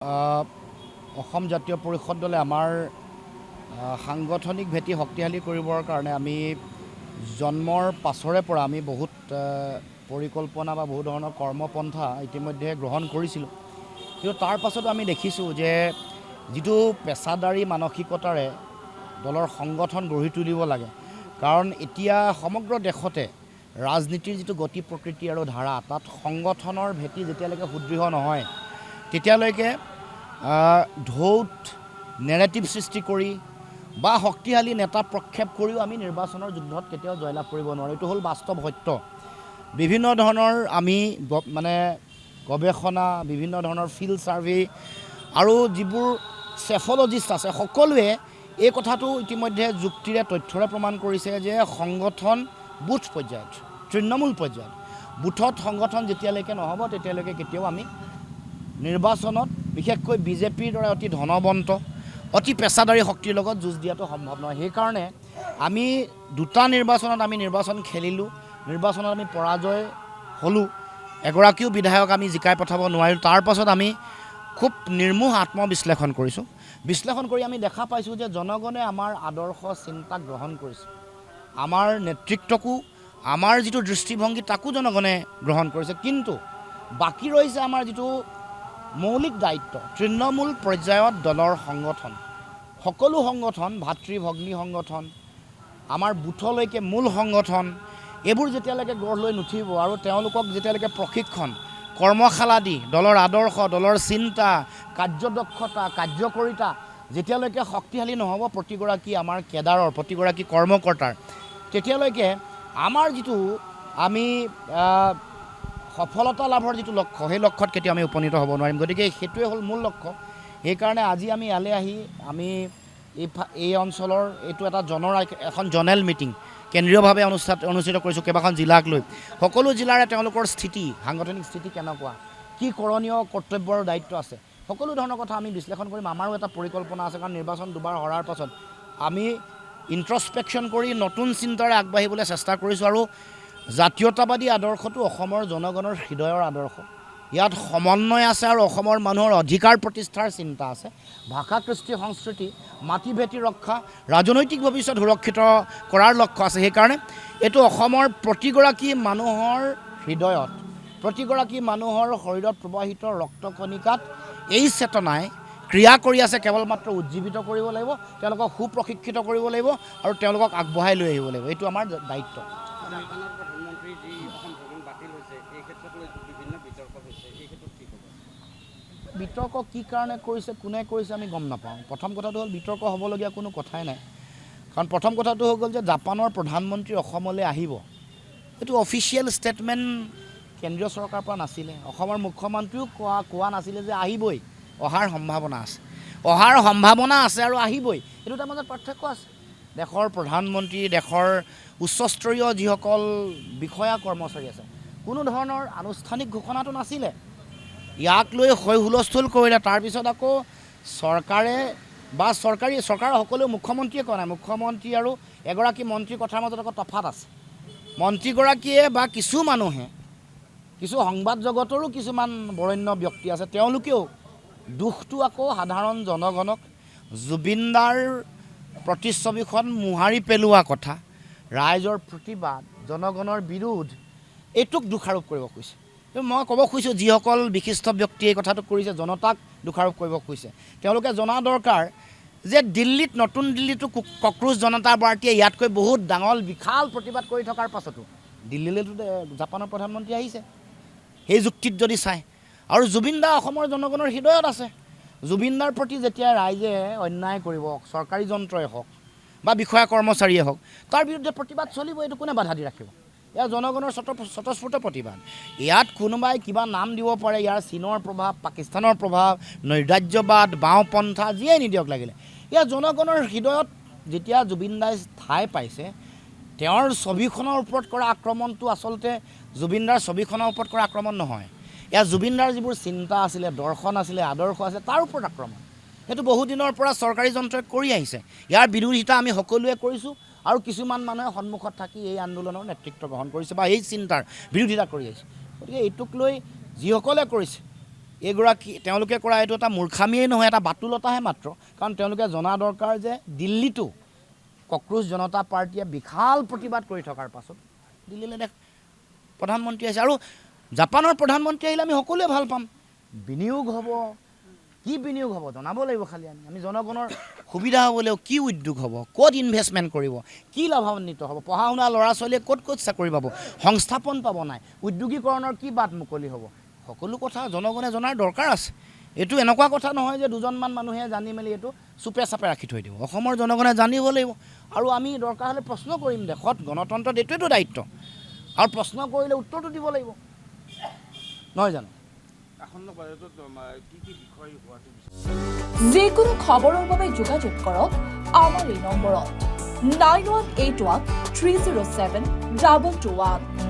অসম জাতীয় পৰিষদ দলে আমাৰ সাংগঠনিক ভেটি শক্তিশালী কৰিবৰ কাৰণে আমি জন্মৰ পাছৰে পৰা আমি বহুত পৰিকল্পনা বা বহু ধৰণৰ কৰ্মপন্থা ইতিমধ্যে গ্ৰহণ কৰিছিলোঁ। কিন্তু তাৰ পাছতো আমি দেখিছোঁ যে যিটো পেছাদাৰী মানসিকতাৰে দলৰ সংগঠন গঢ়ি তুলিব লাগে, কাৰণ এতিয়া সমগ্ৰ দেশতে ৰাজনীতিৰ যিটো গতি প্ৰকৃতি আৰু ধাৰা, তাত সংগঠনৰ ভেটি যেতিয়ালৈকে সুদৃঢ় নহয় তেতিয়ালৈকে ঢৌত নেৰেটিভ সৃষ্টি কৰি বা শক্তিশালী নেতা প্ৰক্ষেপ কৰিও আমি নিৰ্বাচনৰ যুদ্ধত কেতিয়াও জয়লাভ কৰিব নোৱাৰোঁ। এইটো হ'ল বাস্তৱ সত্য। বিভিন্ন ধৰণৰ আমি গৱেষণা, বিভিন্ন ধৰণৰ ফিল্ড ছাৰ্ভে আৰু যিবোৰ চেফলজিষ্ট আছে, সকলোৱে এই কথাটো ইতিমধ্যে যুক্তিৰে তথ্যৰে প্ৰমাণ কৰিছে যে সংগঠন বুথ পৰ্যায়ত, তৃণমূল পৰ্যায়ত, বুথত সংগঠন যেতিয়ালৈকে নহ'ব তেতিয়ালৈকে কেতিয়াও আমি নিৰ্বাচনত, বিশেষকৈ বিজেপিৰ দৰে অতি ধনৱন্ত, অতি পেছাদাৰী শক্তিৰ লগত যুঁজ দিয়াটো সম্ভৱ নহয়। সেইকাৰণে আমি দুটা নিৰ্বাচনত আমি নিৰ্বাচন খেলিলোঁ, নিৰ্বাচনত আমি পৰাজয় হ'লোঁ, এগৰাকীও বিধায়ক আমি জিকাই পঠাব নোৱাৰিলোঁ। তাৰ পাছত আমি খুব নিৰ্মোহ আত্মবিশ্লেষণ কৰিছোঁ। বিশ্লেষণ কৰি আমি দেখা পাইছোঁ যে জনগণে আমাৰ আদৰ্শ চিন্তাক গ্ৰহণ কৰিছে, আমাৰ নেতৃত্বকো, আমাৰ যিটো দৃষ্টিভংগী তাকো জনগণে গ্ৰহণ কৰিছে। কিন্তু বাকী ৰৈছে আমাৰ যিটো মৌলিক দায়িত্ব, তৃণমূল পৰ্যায়ত দলৰ সংগঠন, সকলো সংগঠন, ভাতৃ ভগ্নী সংগঠন, আমাৰ বুথলৈকে মূল সংগঠন, এইবোৰ যেতিয়ালৈকে গঢ় লৈ নুঠিব আৰু তেওঁলোকক যেতিয়ালৈকে প্ৰশিক্ষণ, কৰ্মশালা দি দলৰ আদৰ্শ, দলৰ চিন্তা, কাৰ্যদক্ষতা, কাৰ্যকৰিতা যেতিয়ালৈকে শক্তিশালী নহ'ব প্ৰতিগৰাকী আমাৰ কেডাৰৰ, প্ৰতিগৰাকী কৰ্মকৰ্তাৰ, তেতিয়ালৈকে আমাৰ যিটো আমি সফলতা লাভৰ যিটো লক্ষ্য, সেই লক্ষ্যত কেতিয়াও আমি উপনীত হ'ব নোৱাৰিম। গতিকে সেইটোৱে হ'ল মূল লক্ষ্য। সেইকাৰণে আজি আমি ইয়ালৈ আহি আমি এই অঞ্চলৰ এইটো এটা এখন জনেল মিটিং কেন্দ্ৰীয়ভাৱে অনুষ্ঠিত কৰিছোঁ, কেইবাখন জিলাক লৈ। সকলো জিলাৰে তেওঁলোকৰ স্থিতি, সাংগঠনিক স্থিতি কেনেকুৱা, কি কৰণীয় কৰ্তব্য আৰু দায়িত্ব আছে, সকলো ধৰণৰ কথা আমি বিশ্লেষণ কৰিম। আমাৰো এটা পৰিকল্পনা আছে, কাৰণ নিৰ্বাচন দুবাৰ হৰাৰ পাছত আমি ইণ্ট্ৰস্পেকশ্যন কৰি নতুন চিন্তাৰে আগবাঢ়িবলৈ চেষ্টা কৰিছোঁ। আৰু জাতীয়তাবাদী আদৰ্শটো অসমৰ জনগণৰ হৃদয়ৰ আদৰ্শ। ইয়াত সমন্বয় আছে আৰু অসমৰ মানুহৰ অধিকাৰ প্ৰতিষ্ঠাৰ চিন্তা আছে। ভাষা, কৃষ্টি, সংস্কৃতি, মাটি ভেটি ৰক্ষা, ৰাজনৈতিক ভৱিষ্যত সুৰক্ষিত কৰাৰ লক্ষ্য আছে। সেইকাৰণে এইটো অসমৰ প্ৰতিগৰাকী মানুহৰ হৃদয়ত, প্ৰতিগৰাকী মানুহৰ শৰীৰত প্ৰবাহিত ৰক্তকণিকাত এই চেতনাই ক্ৰিয়া কৰি আছে। কেৱল মাত্ৰ উজ্জীৱিত কৰিব লাগিব, তেওঁলোকক সুপ্ৰশিক্ষিত কৰিব লাগিব আৰু তেওঁলোকক আগবঢ়াই লৈ আহিব লাগিব। এইটো আমাৰ দায়িত্ব। প্ৰধানমন্ত্ৰীৰ যি অসম ভ্ৰমণ বাতিল হৈছে, এই ক্ষেত্ৰত লৈ বিভিন্ন বিতৰ্ক হৈছে, এই ক্ষেত্ৰত কি ক'ব? বিতৰ্ক কি কাৰণে কৰিছে, কোনে কৰিছে আমি গম নাপাওঁ। প্ৰথম কথাটো হ'ল বিতৰ্ক হ'বলগীয়া কোনো কথাই নাই, কাৰণ প্ৰথম কথাটো হৈ গ'ল যে জাপানৰ প্ৰধানমন্ত্ৰী অসমলৈ আহিব, এইটো অফিচিয়েল ষ্টেটমেণ্ট কেন্দ্ৰীয় চৰকাৰৰ পৰা নাছিলে। অসমৰ মুখ্যমন্ত্ৰীও কোৱা নাছিলে যে আহিবই, অহাৰ সম্ভাৱনা আছে। অহাৰ সম্ভাৱনা আছে আৰু আহিবই, এই দুটাৰ মাজত পাৰ্থক্য আছে। দেশৰ প্ৰধানমন্ত্ৰী, দেশৰ উচ্চস্তৰীয় যিসকল বিষয়া কৰ্মচাৰী আছে, কোনো ধৰণৰ আনুষ্ঠানিক ঘোষণাটো নাছিলে। ইয়াক লৈ হৈ হুলস্থুল কৰিলে, তাৰপিছত আকৌ চৰকাৰে বা চৰকাৰৰ সকলো মুখ্যমন্ত্ৰীয়ে কোৱা নাই, মুখ্যমন্ত্ৰী আৰু এগৰাকী মন্ত্ৰীৰ কথাৰ মাজত আকৌ তফাত আছে। মন্ত্ৰীগৰাকীয়ে বা কিছু মানুহে, কিছু সংবাদ জগতৰো কিছুমান বৰেণ্য ব্যক্তি আছে, তেওঁলোকেও দুখটো আকৌ সাধাৰণ জনগণক, জুবিনদাৰ প্ৰতিচ্ছবিখন মোহাৰি পেলোৱা কথা, ৰাইজৰ প্ৰতিবাদ, জনগণৰ বিৰোধ, এইটোক দোষাৰোপ কৰিব খুজিছে। মই ক'ব খুজিছোঁ, যিসকল বিশিষ্ট ব্যক্তিয়ে এই কথাটো কৰিছে, জনতাক দোষাৰোপ কৰিব খুজিছে। তেওঁলোকে জনা দৰকাৰ যে দিল্লীত, নতুন দিল্লীতো কক্ৰোচ জনতা পাৰ্টীয়ে ইয়াতকৈ বহুত ডাঙৰ বিশাল প্ৰতিবাদ কৰি থকাৰ পাছতো দিল্লীলৈতো জাপানৰ প্ৰধানমন্ত্ৰী আহিছে, সেই যুক্তিত যদি চায়। আৰু জুবিনদা অসমৰ জনগণৰ হৃদয়ত আছে। জুবিনদাৰ প্ৰতি যেতিয়া ৰাইজে অন্যায় কৰিব, চৰকাৰী যন্ত্ৰই হওক বা বিষয়া কৰ্মচাৰীয়ে হওক, তাৰ বিৰুদ্ধে প্ৰতিবাদ চলিব। এইটো কোনে বাধা দি ৰাখিব? এয়া জনগণৰ স্বতঃস্ফূৰ্ত প্ৰতিবাদ। ইয়াত কোনোবাই কিবা নাম দিব পাৰে, ইয়াৰ চীনৰ প্ৰভাৱ, পাকিস্তানৰ প্ৰভাৱ, নৈৰাজ্যবাদ, বাওঁপন্থা, যিয়ে নিদিয়ক লাগিলে, এয়া জনগণৰ হৃদয়ত যেতিয়া জুবিনদাই ঠাই পাইছে, তেওঁৰ ছবিখনৰ ওপৰত কৰা আক্ৰমণটো আচলতে জুবিনদাৰ ছবিখনৰ ওপৰত কৰা আক্ৰমণ নহয়। এয়া জুবিনদাৰ যিবোৰ চিন্তা আছিলে, দৰ্শন আছিলে, আদৰ্শ আছিলে, তাৰ ওপৰত আক্ৰমণ। সেইটো বহুদিনৰ পৰা চৰকাৰী যন্ত্ৰই কৰি আহিছে। ইয়াৰ বিৰোধিতা আমি সকলোৱে কৰিছোঁ, আৰু কিছুমান মানুহে সন্মুখত থাকি এই আন্দোলনৰ নেতৃত্ব গ্ৰহণ কৰিছে বা এই চিন্তাৰ বিৰোধিতা কৰি আহিছে। গতিকে এইটোক লৈ যিসকলে কৰিছে, এইগৰাকী তেওঁলোকে কৰা এইটো এটা মূৰ্খামিয়েই নহয়, এটা বাতুলতাহে মাত্ৰ। কাৰণ তেওঁলোকে জনা দৰকাৰ যে দিল্লীতো কক্ৰোচ জনতা পাৰ্টীয়ে বিশাল প্ৰতিবাদ কৰি থকাৰ পাছত দিল্লীলৈ প্ৰধানমন্ত্ৰী আহিছে। আৰু জাপানৰ প্ৰধানমন্ত্ৰী আহিলে আমি সকলোৱে ভাল পাম। বিনিয়োগ হ'ব, কি বিনিয়োগ হ'ব জনাব লাগিব। খালি আমি জনগণৰ সুবিধা হ'ব লাগিব, কি উদ্যোগ হ'ব, ক'ত ইনভেষ্টমেণ্ট কৰিব, কি লাভান্বিত হ'ব, পঢ়া শুনা ল'ৰা ছোৱালীয়ে ক'ত ক'ত চাকৰি পাব, সংস্থাপন পাব নাই, উদ্যোগীকৰণৰ কি বাট মুকলি হ'ব, সকলো কথা জনগণে জনাৰ দৰকাৰ আছে। এইটো এনেকুৱা কথা নহয় যে দুজনমান মানুহে জানি মেলি এইটো চুপে চাপে ৰাখি থৈ দিব। অসমৰ জনগণে জানিব লাগিব। আৰু আমি দৰকাৰ হ'লে প্ৰশ্ন কৰিম। দেশত গণতন্ত্ৰত এইটোৱেতো দায়িত্ব। আৰু প্ৰশ্ন কৰিলে উত্তৰটো দিব লাগিব, নহয় জানো? যিকোনো খবৰৰ বাবে যোগাযোগ কৰক আমাৰ এই নম্বৰত 9181 307 221।